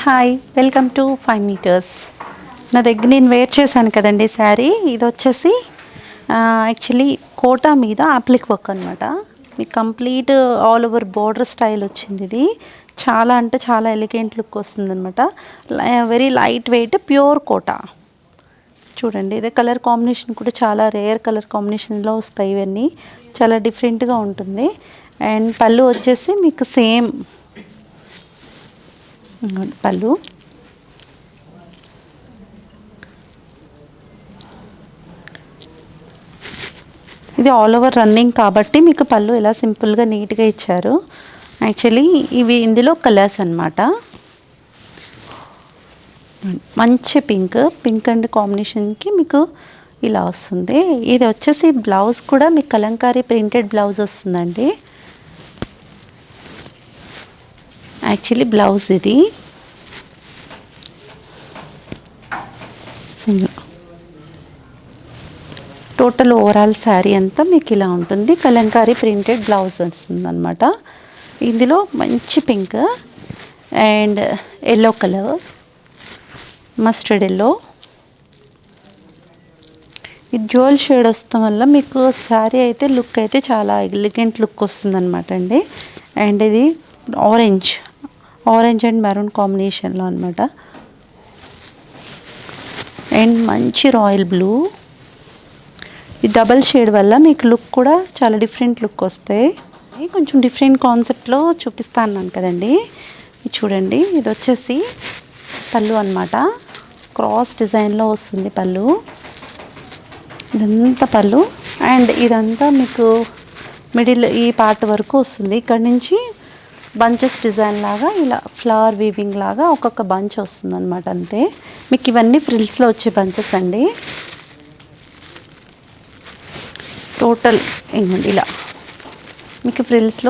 Hi, welcome to 5 metres. నా దగ్గర నేను వేర్ చేశాను కదండి శారీ. ఇది వచ్చేసి యాక్చువల్లీ కోటా మీద అప్లిక్ వర్క్ అనమాట. మీకు complete all over border style వచ్చింది. ఇది చాలా అంటే చాలా ఎలిగెంట్ లుక్ వస్తుంది అనమాట. Very light weight pure Kota. చూడండి, ఇదే కలర్ కాంబినేషన్ కూడా చాలా రేర్ కలర్ కాంబినేషన్లో వస్తాయి. ఇవన్నీ చాలా డిఫరెంట్గా ఉంటుంది. అండ్ పళ్ళు వచ్చేసి మీకు సేమ్ పళ్ళు. ఇది ఆల్ ఓవర్ రన్నింగ్ కాబట్టి మీకు పళ్ళు ఇలా సింపుల్గా నీట్గా ఇచ్చారు. యాక్చువల్లీ ఇవి ఇందులో కలర్స్ అన్నమాట. మంచి పింక్ అండ్ కాంబినేషన్కి మీకు ఇలా వస్తుంది. ఇది వచ్చేసి బ్లౌజ్ కూడా మీకు కలంకారీ ప్రింటెడ్ బ్లౌజ్ వస్తుందండి. యాక్చువల్లీ బ్లౌజ్ ఇది టోటల్ ఓవరాల్ శారీ అంతా మీకు ఇలా ఉంటుంది. కలంకారీ ప్రింటెడ్ బ్లౌజ్ వస్తుంది అనమాట. ఇందులో మంచి pink and yellow colour, mustard yellow, ఈ జ్యువెల్ షేడ్ వస్తాం వల్ల మీకు శారీ అయితే లుక్ అయితే చాలా ఎలిగెంట్ లుక్ వస్తుంది అనమాట అండి. అండ్ ఇది ఆరెంజ్ అండ్ మెరూన్ కాంబినేషన్లో అనమాట. అండ్ మంచి రాయల్ బ్లూ, ఈ డబల్ షేడ్ వల్ల మీకు లుక్ కూడా చాలా డిఫరెంట్ లుక్ వస్తాయి. కొంచెం డిఫరెంట్ కాన్సెప్ట్లో చూపిస్తాను కదండి. చూడండి, ఇది వచ్చేసి పళ్ళు అనమాట. క్రాస్ డిజైన్లో వస్తుంది పళ్ళు. ఇదంతా పళ్ళు అండ్ ఇదంతా మీకు మిడిల్ ఈ పార్ట్ వరకు వస్తుంది. ఇక్కడ నుంచి బంచెస్ డిజైన్ లాగా ఇలా ఫ్లవర్ వీవింగ్ లాగా ఒక్కొక్క బంచ్ వస్తుంది అనమాట. అంతే. మీకు ఇవన్నీ ఫ్రిల్స్లో వచ్చే బంచెస్ అండి. టోటల్ ఇలా మీకు ఫ్రిల్స్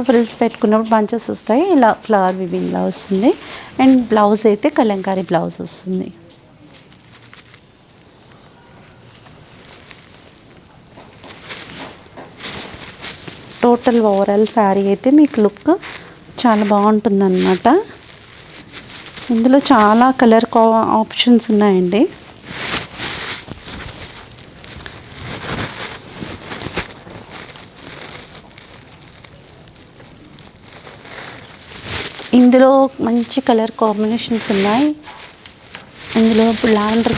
పెట్టుకున్నప్పుడు బంచెస్ వస్తాయి. ఇలా ఫ్లవర్ వీవింగ్లా వస్తుంది. అండ్ బ్లౌజ్ అయితే కలంకారీ బ్లౌజ్ వస్తుంది. టోటల్ ఓవరాల్ శారీ అయితే మీకు లుక్ చాలా బాగుంటుందన్నమాట. ఇందులో చాలా కలర్ ఆప్షన్స్ ఉన్నాయండి. ఇందులో మంచి కలర్ కాంబినేషన్స్ ఉన్నాయి. ఇందులో లావెండర్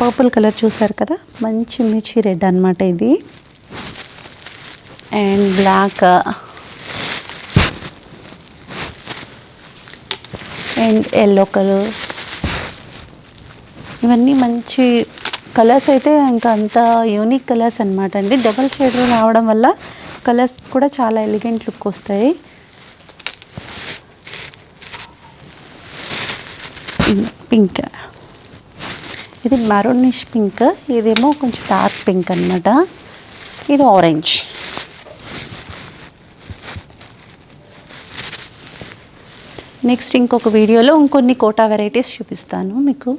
పర్పుల్ కలర్ చూసారు కదా, మంచి మిర్చి రెడ్ అనమాట ఇది. And black and yellow colour, ఇవన్నీ మంచి కలర్స్ అయితే ఇంకా అంత యూనిక్ కలర్స్ అనమాట అండి. డబల్ షేడ్ రావడం వల్ల కలర్స్ కూడా చాలా ఎలిగెంట్ లుక్ వస్తాయి. పింక్, ఇది మెరూనిష్ పింక్, ఇదేమో కొంచెం డార్క్ పింక్ అనమాట. ఇది ఆరెంజ్. నెక్స్ట్ ఇంకొక వీడియోలో ఇంకొన్ని కోటా వెరైటీస్ చూపిస్తాను మీకు.